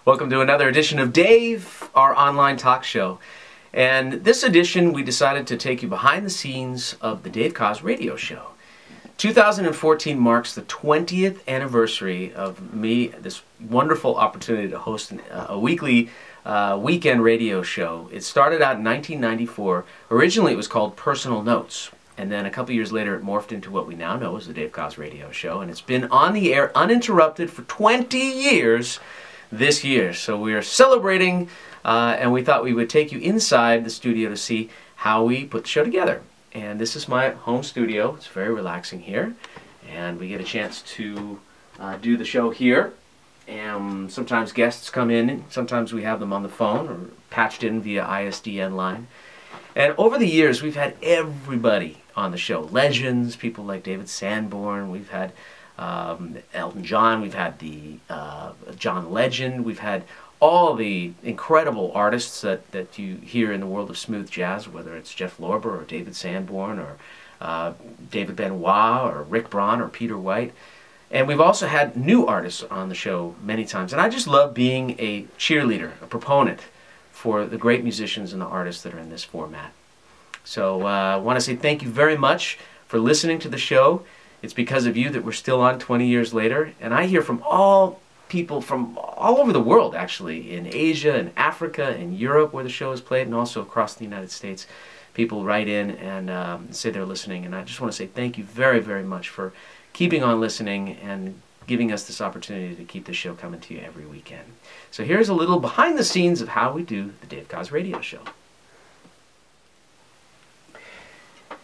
Welcome to another edition of Dave, our online talk show. And this edition, we decided to take you behind the scenes of the Dave Koz radio show. 2014 marks the 20th anniversary of this wonderful opportunity to host a weekly weekend radio show. It started out in 1994. Originally, it was called Personal Notes. And then a couple years later, it morphed into what we now know as the Dave Koz radio show. And it's been on the air uninterrupted for 20 years this year. So we are celebrating, and we thought we would take you inside the studio to see how we put the show together. And this is my home studio. It's very relaxing here. And we get a chance to do the show here. And sometimes guests come in, sometimes we have them on the phone or patched in via ISDN line. And over the years, we've had everybody on the show. Legends, people like David Sanborn, we've had Elton John, we've had the John Legend, we've had all the incredible artists that you hear in the world of smooth jazz, whether it's Jeff Lorber or David Sanborn or David Benoit or Rick Braun or Peter White. And we've also had new artists on the show many times. And I just love being a cheerleader, a proponent for the great musicians and the artists that are in this format. So I want to say thank you very much for listening to the show. It's because of you that we're still on 20 years later. And I hear from people from all over the world, actually, in Asia and Africa and Europe where the show is played, and also across the United States. People write in and say they're listening. And I just want to say thank you very, very much for keeping on listening and giving us this opportunity to keep this show coming to you every weekend. So here's a little behind the scenes of how we do the Dave Koz radio show.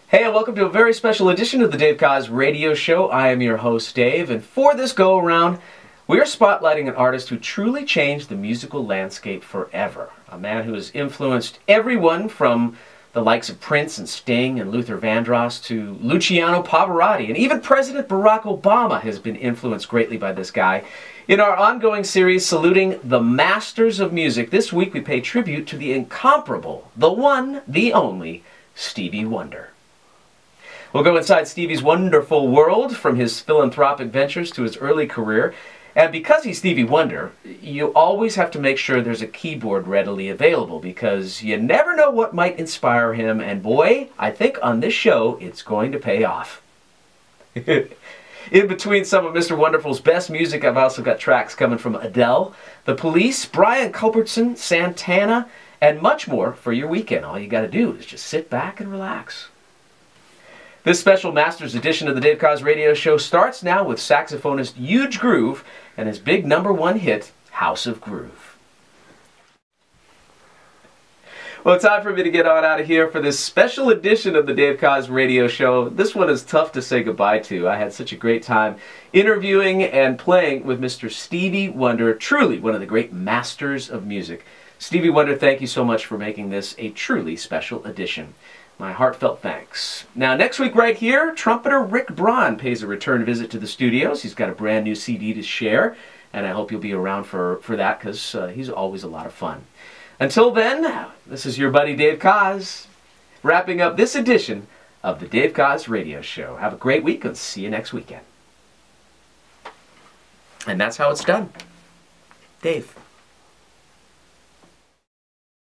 Hey, and welcome to a very special edition of the Dave Koz radio show. I am your host, Dave, and for this go-around, we are spotlighting an artist who truly changed the musical landscape forever. A man who has influenced everyone from the likes of Prince and Sting and Luther Vandross to Luciano Pavarotti, and even President Barack Obama has been influenced greatly by this guy. In our ongoing series saluting the masters of music, this week we pay tribute to the incomparable, the one, the only, Stevie Wonder. We'll go inside Stevie's wonderful world, from his philanthropic ventures to his early career. And because he's Stevie Wonder, you always have to make sure there's a keyboard readily available, because you never know what might inspire him, and boy, I think on this show it's going to pay off. In between some of Mr. Wonderful's best music, I've also got tracks coming from Adele, The Police, Brian Culbertson, Santana, and much more for your weekend. All you got to do is just sit back and relax. This special Masters edition of the Dave Koz radio show starts now with saxophonist Huge Groove and his big #1 hit, House of Groove. Well, it's time for me to get on out of here for this special edition of the Dave Koz radio show. This one is tough to say goodbye to. I had such a great time interviewing and playing with Mr. Stevie Wonder, truly one of the great masters of music. Stevie Wonder, thank you so much for making this a truly special edition. My heartfelt thanks. Now, next week right here, trumpeter Rick Braun pays a return visit to the studios. He's got a brand new CD to share, and I hope you'll be around for that, because he's always a lot of fun. Until then, this is your buddy Dave Koz, wrapping up this edition of the Dave Koz radio show. Have a great week, and see you next weekend. And that's how it's done. Dave.